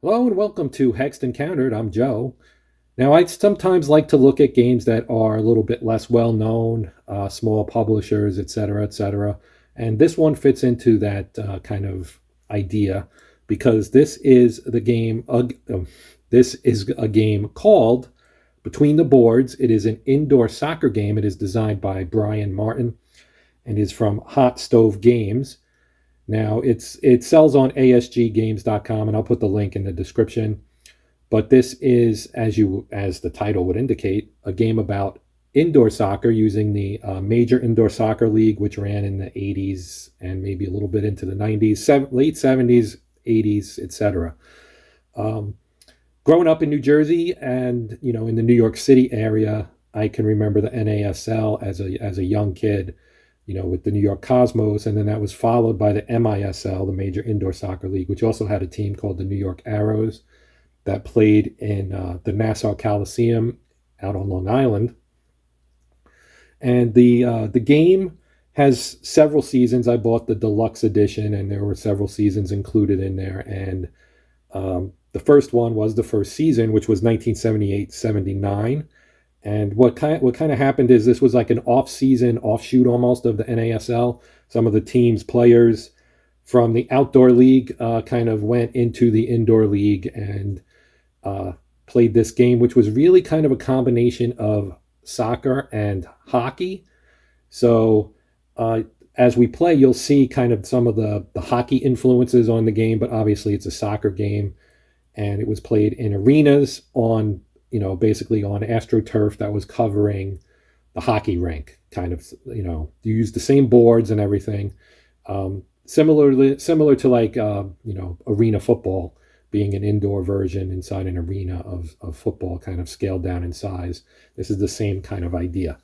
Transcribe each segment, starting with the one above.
Hello and welcome to Hexed Encountered. I'm Joe. Now, I sometimes like to look at games that are a little bit less well known, small publishers, etc., etc. And this one fits into that kind of idea because this is a game called Between the Boards. It is an indoor soccer game. It is designed by Brien Martin and is from Hot Stove Games. Now it sells on asggames.com, and I'll put the link in the description. But this is, as the title would indicate, a game about indoor soccer using the Major Indoor Soccer League, which ran in the 80s and maybe a little bit into the 90s, late 70s, 80s, etc. Um, Growing up in New Jersey and in the New York City area, I can remember the NASL as a young kid, with the New York Cosmos, and then that was followed by the MISL, the Major Indoor Soccer League, which also had a team called the New York Arrows that played in the Nassau Coliseum out on Long Island. And the game has several seasons. I bought the deluxe edition, and there were several seasons included in there. And the first one was the first season, which was 1978-79. And what kind of happened is this was like an off-season offshoot almost of the NASL. Some of the teams, players from the outdoor league kind of went into the indoor league and played this game, which was really kind of a combination of soccer and hockey. So as we play, you'll see kind of some of the hockey influences on the game, but obviously it's a soccer game. And it was played in arenas on, basically on AstroTurf that was covering the hockey rink, kind of, you use the same boards and everything. Similar to like, arena football being an indoor version inside an arena of football, kind of scaled down in size. This is the same kind of idea.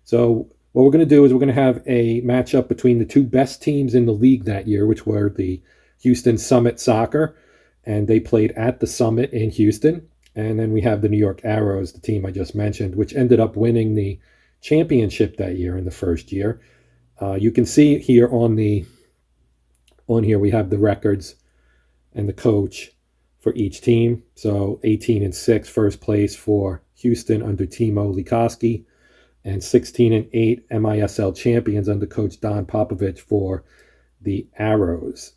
So what we're going to do is we're going to have a matchup between the two best teams in the league that year, which were the Houston Summit Soccer, and they played at the Summit in Houston. And then we have the New York Arrows, the team I just mentioned, which ended up winning the championship that year in the first year. You can see here on here we have the records and the coach for each team. So 18-6 first place for Houston under Timo Likoski, and 16-8 MISL champions under coach Don Popovich for the Arrows.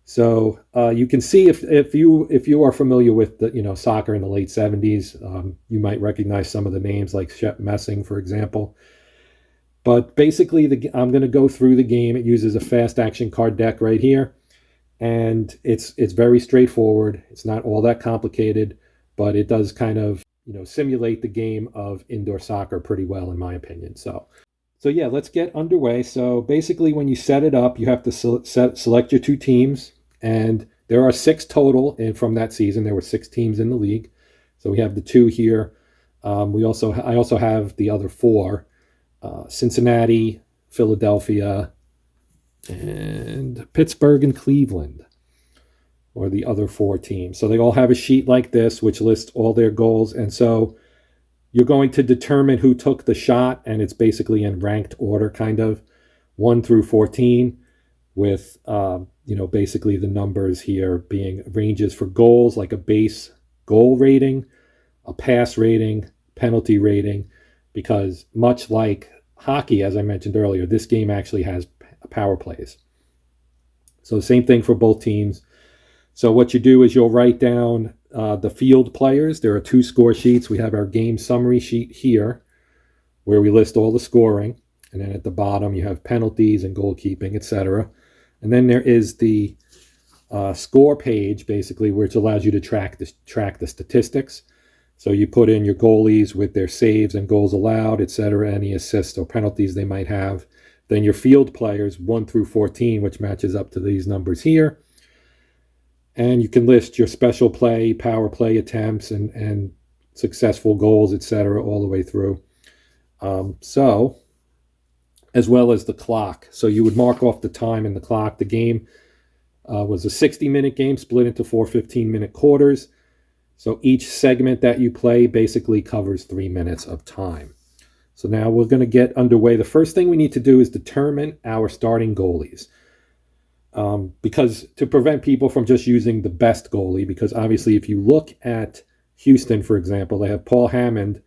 So you can see if you are familiar with the soccer in the late 70s, you might recognize some of the names like Shep Messing, for example. But basically, I'm going to go through the game. It uses a fast action card deck right here, and it's very straightforward. It's not all that complicated, but it does kind of simulate the game of indoor soccer pretty well, in my opinion. So yeah, let's get underway. So basically, when you set it up, you have to select your two teams, and there are 6 total. And from that season, there were 6 teams in the league. So we have the 2 here. I also have the other 4: Cincinnati, Philadelphia, and Pittsburgh and Cleveland, or the other 4 teams. So they all have a sheet like this, which lists all their goals, and so you're going to determine who took the shot, and it's basically in ranked order, kind of 1 through 14, with basically the numbers here being ranges for goals, like a base goal rating, a pass rating, penalty rating, because much like hockey, as I mentioned earlier, this game actually has power plays. So same thing for both teams. So what you do is you'll write down the field players. There are 2 score sheets. We have our game summary sheet here, where we list all the scoring, and then at the bottom you have penalties and goalkeeping, etc. And then there is the score page, basically, which allows you to track the statistics. So you put in your goalies with their saves and goals allowed, etc., any assists or penalties they might have. Then your field players, 1 through 14, which matches up to these numbers here. And you can list your special play, power play attempts, and successful goals, etc., all the way through. So, as well as the clock. So you would mark off the time in the clock. The game was a 60-minute game split into 4 15-minute quarters. So each segment that you play basically covers 3 minutes of time. So now we're going to get underway. The first thing we need to do is determine our starting goalies. because to prevent people from just using the best goalie, because obviously if you look at Houston, for example, they have Paul Hammond,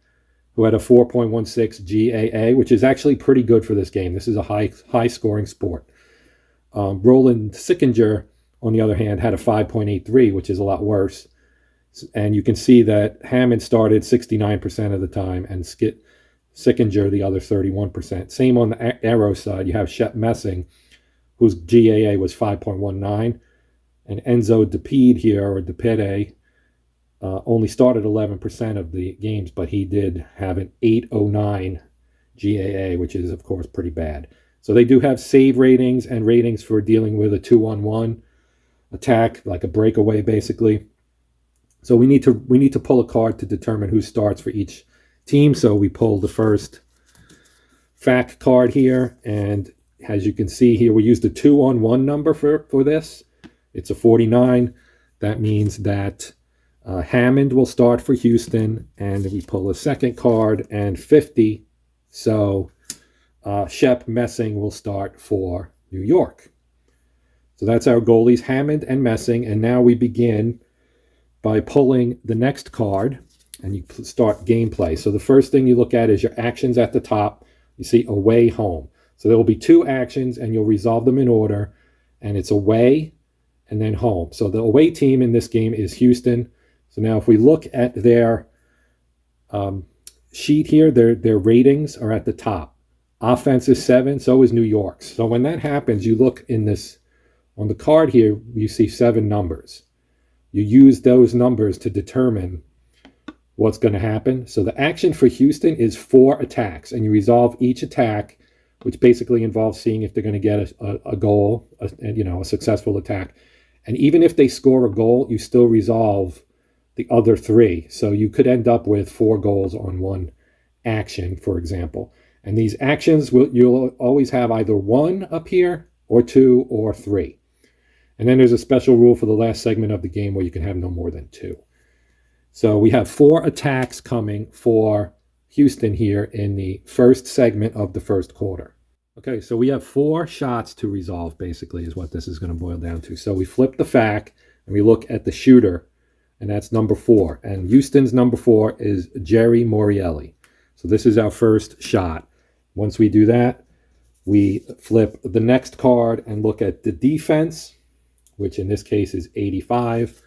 who had a 4.16 GAA, which is actually pretty good for this game. This is a high scoring sport. Roland Sickinger, on the other hand, had a 5.83, which is a lot worse. And you can see that Hammond started 69% of the time and Sickinger the other 31%. Same on the arrow side. You have Shep Messing, whose GAA was 5.19. And Enzo DePede here, or DePede, only started 11% of the games, but he did have an 809 GAA, which is, of course, pretty bad. So they do have save ratings and ratings for dealing with a 2-on-1 attack, like a breakaway, basically. So we need to pull a card to determine who starts for each team. So we pull the first fact card here, and as you can see here, we used a 2-on-1 number for this. It's a 49. That means that Hammond will start for Houston, and we pull a second card, and 50. So Shep Messing will start for New York. So that's our goalies, Hammond and Messing, and now we begin by pulling the next card, and you start gameplay. So the first thing you look at is your actions at the top. You see away, home. So there will be 2 actions, and you'll resolve them in order, and it's away and then home. So the away team in this game is Houston. So now if we look at their sheet here, their ratings are at the top. Offense is 7, so is New York's. So when that happens, you look on the card here, you see 7 numbers. You use those numbers to determine what's going to happen. So the action for Houston is 4 attacks, and you resolve each attack, which basically involves seeing if they're going to get a goal, a successful attack. And even if they score a goal, you still resolve the other 3. So you could end up with 4 goals on one action, for example. And these actions, you'll always have either 1 up here, or 2, or 3. And then there's a special rule for the last segment of the game where you can have no more than 2. So we have 4 attacks coming for Houston here in the first segment of the first quarter. Okay, so we have 4 shots to resolve, basically, is what this is going to boil down to. So we flip the fact, and we look at the shooter, and that's number 4. And Houston's number 4 is Jerry Morielli. So this is our first shot. Once we do that, we flip the next card and look at the defense, which in this case is 85.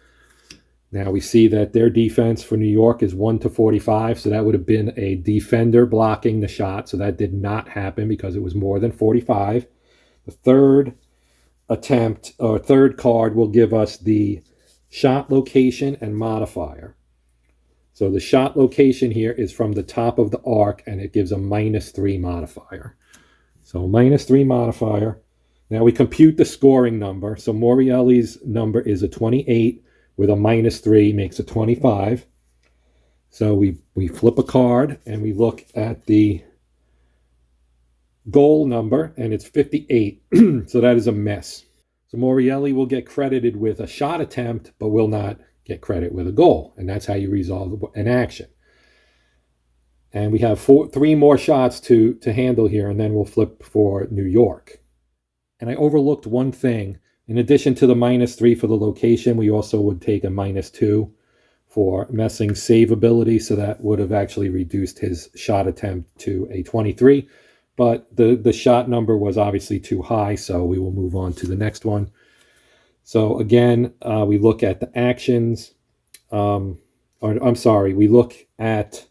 Now we see that their defense for New York is 1-45, so that would have been a defender blocking the shot, so that did not happen because it was more than 45. The third attempt, or third card, will give us the shot location and modifier. So the shot location here is from the top of the arc, and it gives a -3 modifier. So -3 modifier. Now we compute the scoring number. So Morielli's number is a 28 with a -3 makes a 25. So we flip a card and we look at the goal number, and it's 58. So that is a miss. So Morielli will get credited with a shot attempt, but will not get credit with a goal. And that's how you resolve an action. And we have 3 more shots to handle here, and then we'll flip for New York. And I overlooked one thing. In addition to the -3 for the location, we also would take a -2 for Messing's save ability, so that would have actually reduced his shot attempt to a 23. But the shot number was obviously too high, so we will move on to the next one. So again, we look at the actions. We look at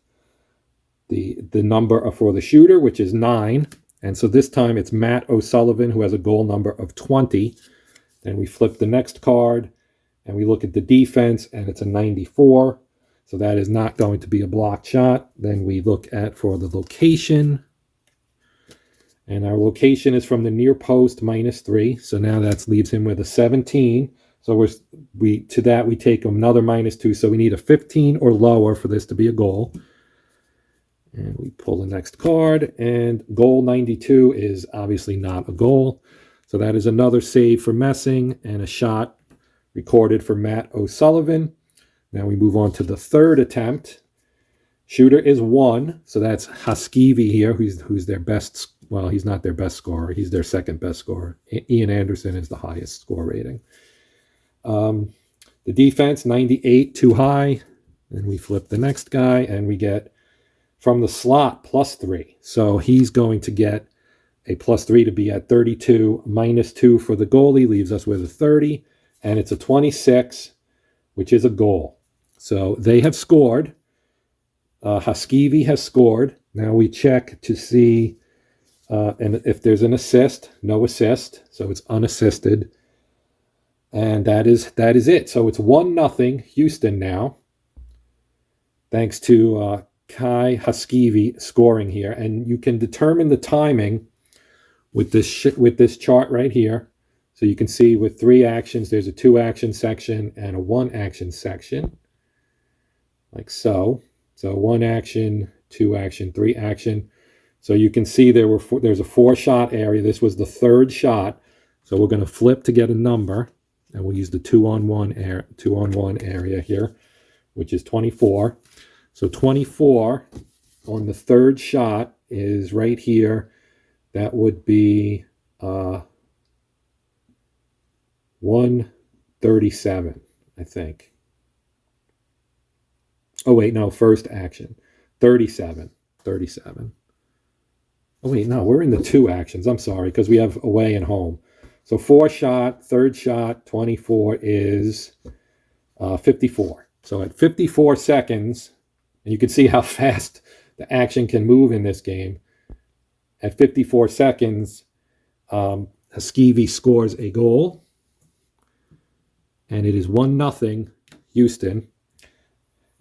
the number for the shooter, which is 9. And so this time it's Matt O'Sullivan, who has a goal number of 20. Then we flip the next card, and we look at the defense, and it's a 94. So that is not going to be a blocked shot. Then we look at for the location. And our location is from the near post, -3. So now that leaves him with a 17. So we take another -2. So we need a 15 or lower for this to be a goal. And we pull the next card, and goal 92 is obviously not a goal. So that is another save for Messing and a shot recorded for Matt O'Sullivan. Now we move on to the third attempt. Shooter is 1, so that's Haskivi here, who's their best well, he's not their best scorer. He's their second best scorer. Ian Anderson is the highest score rating. The defense, 98, too high. And we flip the next guy, and we get from the slot +3. So he's going to get a +3 to be at 32, -2 for the goalie, leaves us with a 30, and it's a 26, which is a goal. So they have scored. Haskivi has scored. Now we check to see and if there's an assist. No assist, so it's unassisted. And that is it. So it's 1-0 Houston now, thanks to Kai Haskivi scoring here. And you can determine the timing with this chart right here. So you can see with 3 actions, there's a 2-action section and a 1-action section, like so. So 1 action, 2 action, 3 action. So you can see there's a 4-shot area. This was the 3rd shot. So we're going to flip to get a number, and we'll use the 2-on-1 area here, which is 24. So 24 on the 3rd shot is right here. That would be 137, I think. Oh, wait, no, first action. 37. Oh, wait, no, we're in the 2 actions. I'm sorry, because we have away and home. So 4-shot, 3rd shot, 24 is 54. So at 54 seconds, and you can see how fast the action can move in this game. At 54 seconds, Haskivi scores a goal, and it is 1-0 Houston.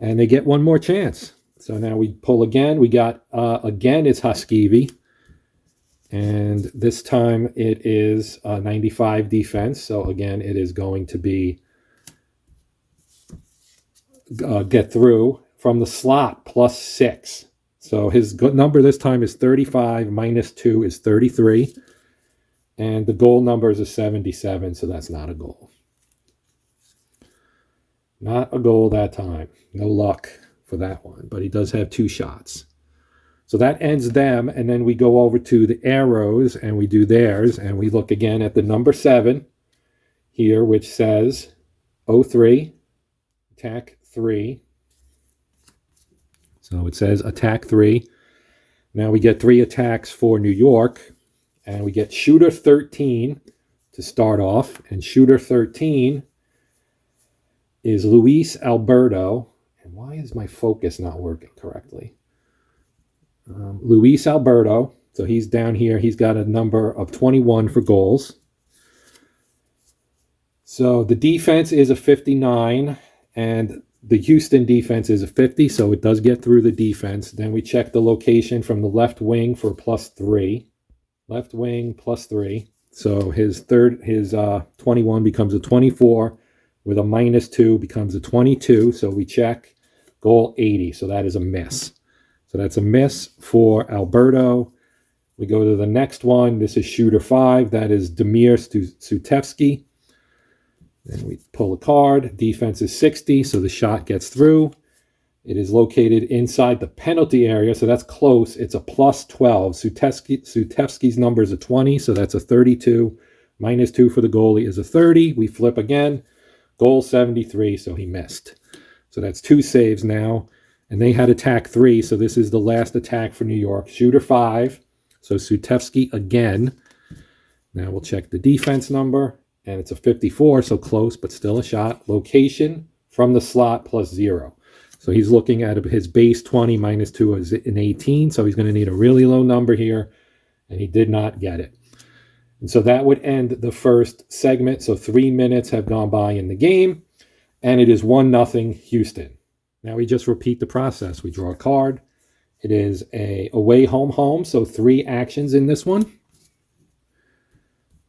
And they get one more chance. So now we pull again. We got, again, it's Haskivi. And this time it is 95 defense. So again, it is going to be get through from the slot +6. So his number this time is 35, -2 is 33. And the goal number is a 77, so that's not a goal. Not a goal that time. No luck for that one, but he does have 2 shots. So that ends them, and then we go over to the arrows, and we do theirs, and we look again at the number 7 here, which says 03, attack 3. So it says attack 3. Now we get 3 attacks for New York, and we get shooter 13 to start off, and shooter 13 is Luis Alberto. And why is my focus not working correctly? Luis Alberto. So he's down here. He's got a number of 21 for goals. So the defense is a 59, and the Houston defense is a 50, so it does get through the defense. Then we check the location from the left wing for +3. Left wing +3. So his 21 becomes a 24. With a -2 becomes a 22. So we check goal 80. So that is a miss. So that's a miss for Alberto. We go to the next one. This is shooter 5. That is Damir Sutevsky. Then we pull a card. Defense is 60. So the shot gets through. It is located inside the penalty area. So that's close. It's a +12. Sutevsky's number is a 20. So that's a 32. -2 for the goalie is a 30. We flip again. Goal 73, so he missed. So that's 2 saves now. And they had attack 3, so this is the last attack for New York. Shooter 5, so Sutevsky again. Now we'll check the defense number, and it's a 54, so close, but still a shot. Location from the slot +0. So he's looking at his base 20, -2 is an 18, so he's going to need a really low number here, and he did not get it. And so that would end the first segment. So 3 minutes have gone by in the game, and it is 1-0 Houston. Now we just repeat the process. We draw a card. It is a away, home, so 3 actions in this one.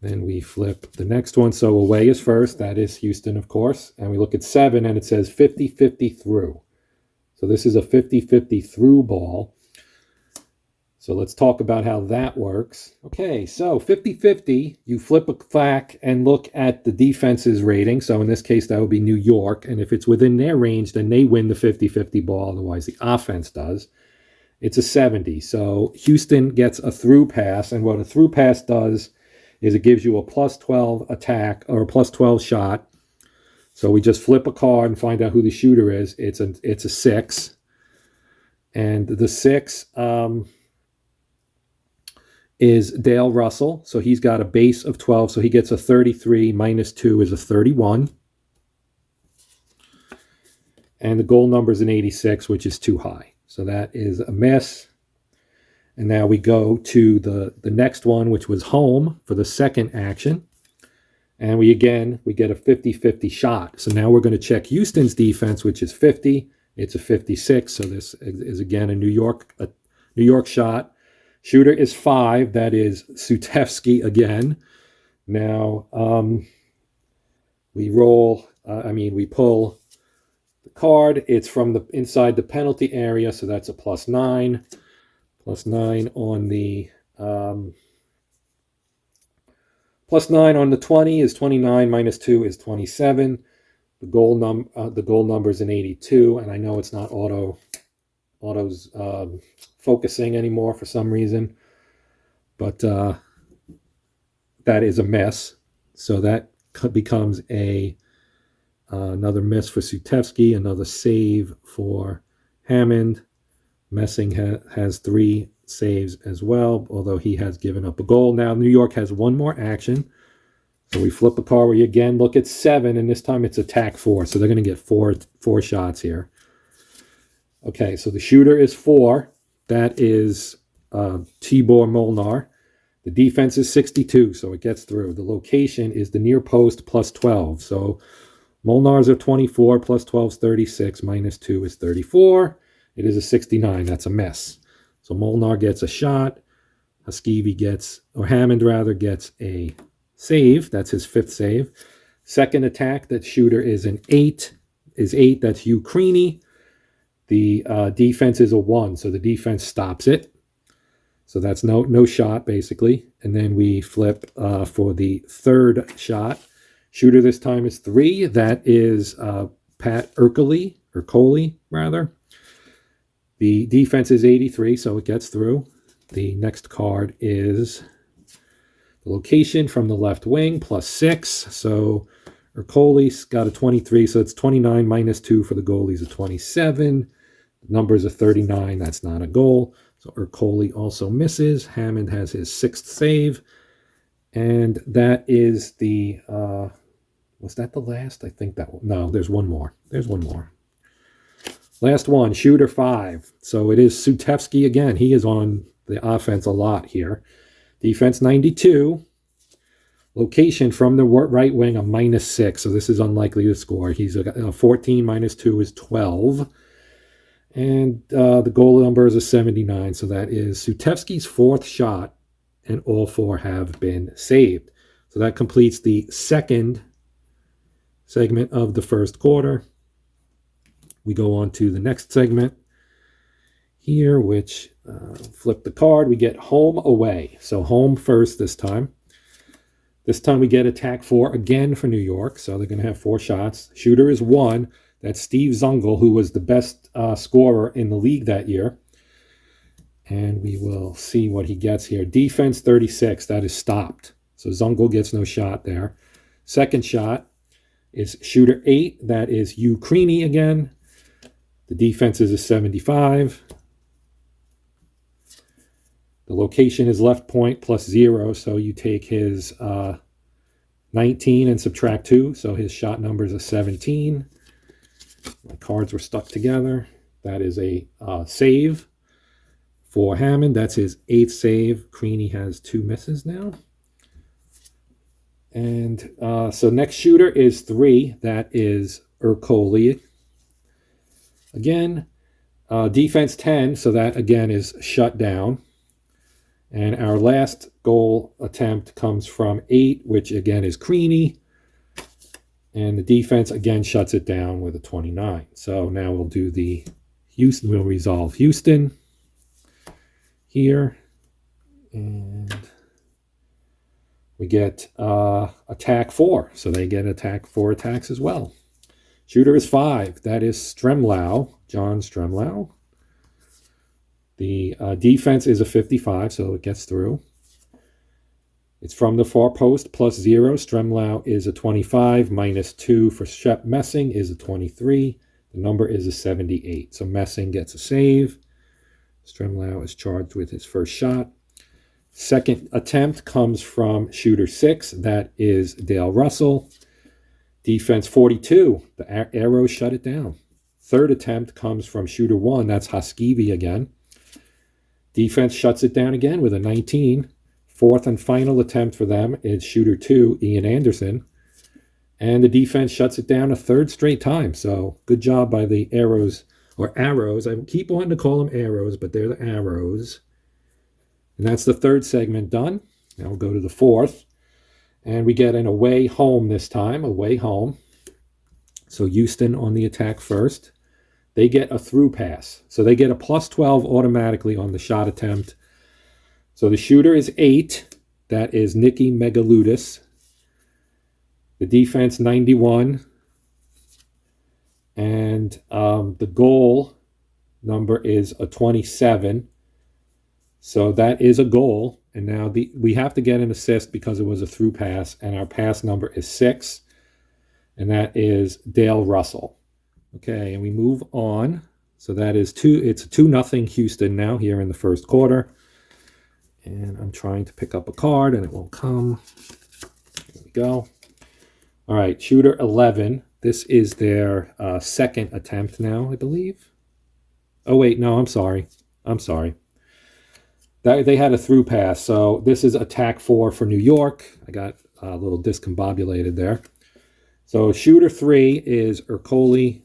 Then we flip the next one. So away is first. That is Houston, of course. And we look at 7, and it says 50-50 through. So this is a 50-50 through ball. So let's talk about how that works. Okay, so 50-50, you flip a back and look at the defense's rating. So in this case, that would be New York. And if it's within their range, then they win the 50-50 ball. Otherwise, the offense does. It's a 70. So Houston gets a through pass, and what a through pass does is it gives you a plus 12 attack or a plus 12 shot. So we just flip a card and find out who the shooter is. It's a 6. And the 6 is Dale Russell. So he's got a base of 12. So he gets a 33 minus 2 is a 31. And the goal number is an 86, which is too high. So that is a miss. And now we go to the next one, which was home for the second action. And we get a 50-50 shot. So now we're going to check Houston's defense, which is 50. It's a 56. So this is again a New York shot. Shooter is 5. That is Sutevsky again. Now we pull the card. It's from the inside the penalty area, so that's a plus 9. Plus 9 on the plus 9 on the 20 is 29. Minus 2 is 27. The goal number is an 82, and I know it's not auto's focusing anymore for some reason, but that is a miss. So that becomes another miss for Sutevsky, another save for Hammond. Messing has 3 saves as well, although he has given up a goal. Now New York has one more action. So we flip a card. We again look at 7, and this time it's attack 4. So they're going to get four shots here. Okay, so the shooter is 4. That is Tibor Molnar. The defense is 62, so it gets through. The location is the near post plus 12. So Molnar's are 24, plus 12 is 36, minus 2 is 34. It is a 69. That's a miss. So Molnar gets a shot. Hammond gets a save. That's his 5th save. Second attack, that shooter is an 8. That's Hugh Creaney. The defense is a 1, so the defense stops it. So that's no shot, basically. And then we flip for the third shot. Shooter this time is 3. That is Pat Ercole, rather. The defense is 83, so it gets through. The next card is the location from the left wing, plus 6. So Ercole's got a 23, so it's 29 minus 2 for the goalie's a 27. The numbers are 39. That's not a goal. So Ercole also misses. Hammond has his 6th save. And that is the... was that the last? I think that... No, there's one more. Last one, shooter 5. So it is Sutevsky again. He is on the offense a lot here. Defense 92. Location from the right wing, a minus 6. So this is unlikely to score. He's a 14 minus 2 is 12. And the goal number is a 79. So that is Sutevsky's 4th shot, and all 4 have been saved. So that completes the second segment of the first quarter. We go on to the next segment here, which flip the card. We get home away. So home first this time. This time we get attack 4 again for New York. So they're going to have 4 shots. Shooter is 1. That's Steve Zungel, who was the best scorer in the league that year. And we will see what he gets here. Defense 36. That is stopped. So Zungel gets no shot there. Second shot is shooter 8. That is Hugh Creaney again. The defense is a 75. The location is left point plus 0, so you take his 19 and subtract 2, so his shot number is a 17. My cards were stuck together. That is a save for Hammond. That's his 8th save. Creaney has 2 misses now. And so next shooter is 3. That is Ercole. Again, defense 10, so that again is shut down. And our last goal attempt comes from 8, which again is Creaney. And the defense again shuts it down with a 29. So now we'll do the Houston. We'll resolve Houston here. And we get attack 4. So they get attack 4 attacks as well. Shooter is 5. That is Stremlau, John Stremlau. The defense is a 55, so it gets through. It's from the far post, +0. Stremlau is a 25, -2 for Shep Messing is a 23. The number is a 78. So Messing gets a save. Stremlau is charged with his first shot. Second attempt comes from shooter 6. That is Dale Russell. Defense 42. The arrows shut it down. Third attempt comes from shooter 1. That's Hoskivi again. Defense shuts it down again with a 19. Fourth and final attempt for them is shooter 2, Ian Anderson. And the defense shuts it down a third straight time. So good job by the arrows. I keep wanting to call them arrows, but they're the arrows. And that's the third segment done. Now we'll go to the fourth. And we get an away home this time, away home. So Houston on the attack first. They get a through pass. So they get a +12 automatically on the shot attempt. So the shooter is 8. That is Nicky Megaludis. The defense, 91. And the goal number is a 27. So that is a goal. And now we have to get an assist because it was a through pass. And our pass number is 6. And that is Dale Russell. Okay, and we move on. So that is it's 2-0 Houston now here in the first quarter. And I'm trying to pick up a card and it won't come. There we go. All right, shooter 11. This is their second attempt now, I believe. Oh, wait, no, I'm sorry. They had a through pass. So this is attack 4 for New York. I got a little discombobulated there. So shooter 3 is Ercole.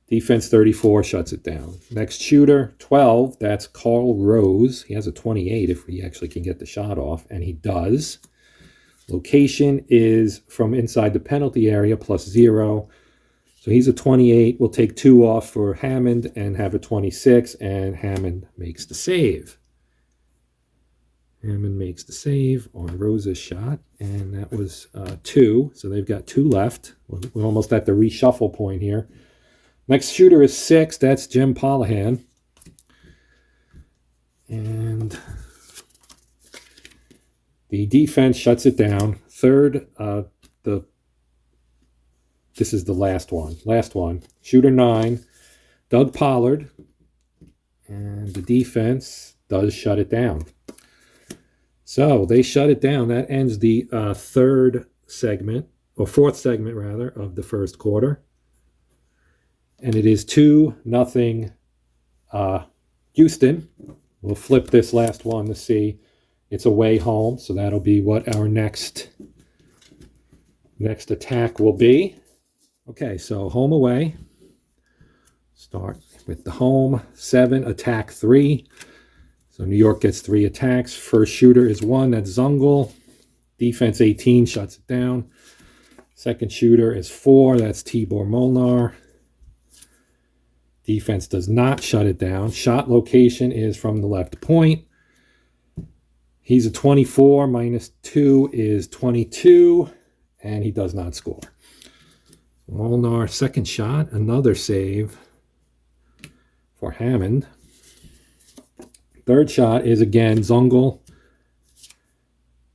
Defense 34 shuts it down. Next shooter, 12, that's Carl Rose. He has a 28 if he actually can get the shot off, and he does. Location is from inside the penalty area, +0. So he's a 28. We'll take 2 off for Hammond and have a 26, and Hammond makes the save. Hammond makes the save on Rose's shot, and that was 2. So they've got 2 left. We're almost at the reshuffle point here. Next shooter is 6. That's Jim Pollahan. And the defense shuts it down. Third, this is the last one. Shooter 9, Doug Pollard. And the defense does shut it down. So they shut it down. That ends the fourth segment of the first quarter. And it is 2-0 Houston. We'll flip this last one to see. It's away home, so that'll be what our next attack will be. Okay, so home away. Start with the home. 7, attack 3. So New York gets 3 attacks. First shooter is 1, that's Zungel. Defense 18 shuts it down. Second shooter is 4, that's Tibor Molnar. Defense does not shut it down. Shot location is from the left point. He's a 24, -2 is 22, and he does not score. Molnar, second shot, another save for Hammond. Third shot is again Zungel.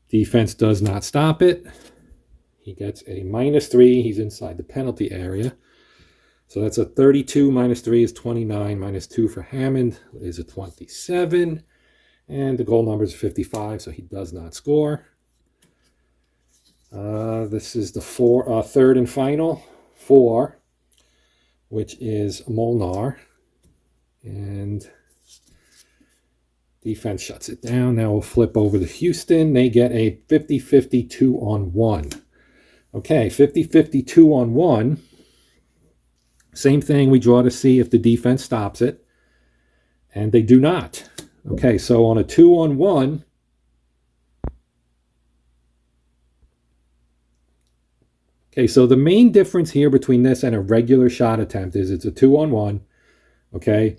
Defense does not stop it. He gets a -3. He's inside the penalty area. So that's a 32 -3 is 29. -2 for Hammond is a 27. And the goal number is 55, so he does not score. This is the third and final, 4, which is Molnar. And defense shuts it down. Now we'll flip over to Houston. They get a 50-50 2-on-1. Okay, 50-50 2-on-1. Same thing, we draw to see if the defense stops it. And they do not. Okay, so on a 2-on-1, okay, so the main difference here between this and a regular shot attempt is it's a 2-on-1, okay?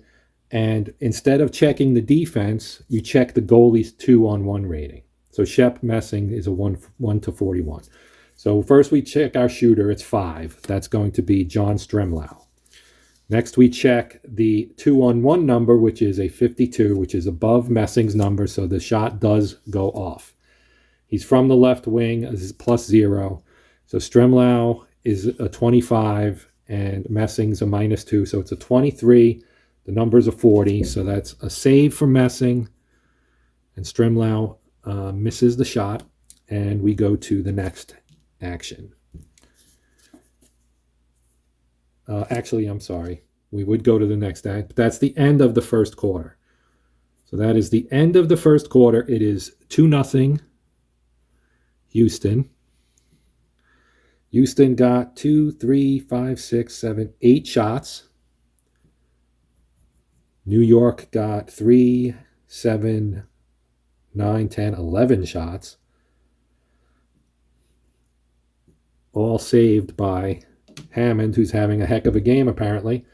And instead of checking the defense, you check the goalie's 2-on-1 rating. So Shep Messing is a 1-41. So first we check our shooter, it's 5. That's going to be John Stremlau. Next, we check the 2-on-1 number, which is a 52, which is above Messing's number, so the shot does go off. He's from the left wing, this is +0. So Stremlau is a 25, and Messing's a -2, so it's a 23. The number's a 40, so that's a save for Messing, and Stremlau misses the shot, and we go to the next action. Actually, I'm sorry. We would go to the next act, but that's the end of the first quarter. So that is the end of the first quarter. It is 2-0 Houston. Houston got 2, 3, 5, 6, 7, 8 shots. New York got 3, 7, 9, 10, 11 shots. All saved by Hammond, who's having a heck of a game apparently.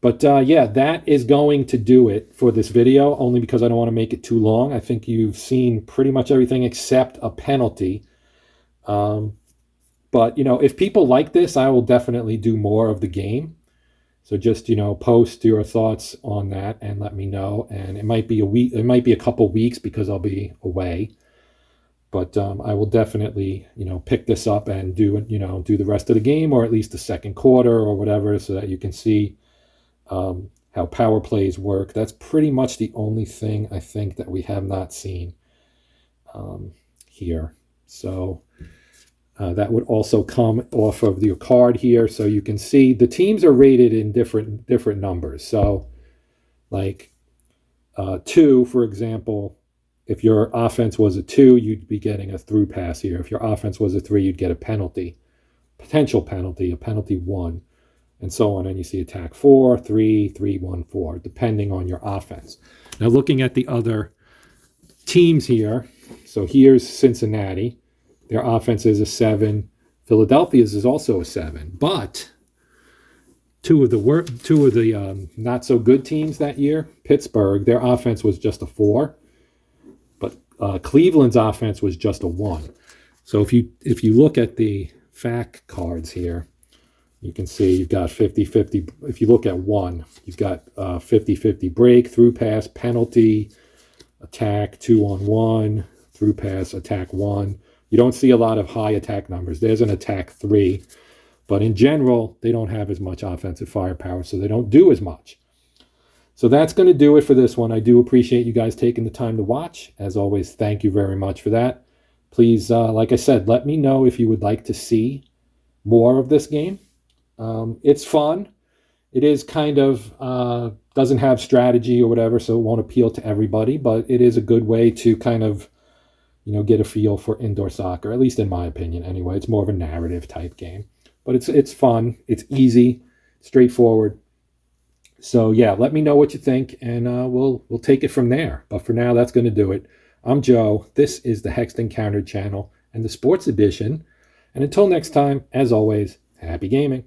But yeah, that is going to do it for this video, only because I don't want to make it too long. I think you've seen pretty much everything except a penalty. But, you know, if people like this, I will definitely do more of the game. So just, you know, post your thoughts on that and let me know. And it might be a week, it might be a couple weeks because I'll be away. But I will definitely, you know, pick this up and do, you know, do the rest of the game, or at least the second quarter or whatever, so that you can see how power plays work. That's pretty much the only thing I think that we have not seen here. So that would also come off of your card here, so you can see the teams are rated in different numbers. So like 2, for example, if your offense was a 2, you'd be getting a through pass here. If your offense was a 3, you'd get a penalty, potential penalty, a penalty 1, and so on. And you see attack 4, 3, 3, 1, 4, depending on your offense. Now looking at the other teams here, so here's Cincinnati. Their offense is a 7. Philadelphia's is also a 7. But two of the not so good teams that year, Pittsburgh, their offense was just a 4. But Cleveland's offense was just a 1. So if you look at the fact cards here, you can see you've got 50-50. If you look at 1, you've got 50-50 break, through pass, penalty, attack 2-on-1, through pass, attack 1. You don't see a lot of high attack numbers. There's an attack 3. But in general, they don't have as much offensive firepower, so they don't do as much. So that's going to do it for this one. I do appreciate you guys taking the time to watch. As always, thank you very much for that. Please, like I said, let me know if you would like to see more of this game. It's fun. It is kind of, doesn't have strategy or whatever, so it won't appeal to everybody, but it is a good way to kind of, you know, get a feel for indoor soccer, at least in my opinion anyway. It's more of a narrative type game. But it's fun. It's easy, straightforward. So yeah, let me know what you think, and we'll take it from there. But for now, that's going to do it. I'm Joe. This is the Hexed Encountered channel and the Sports Edition. And until next time, as always, happy gaming.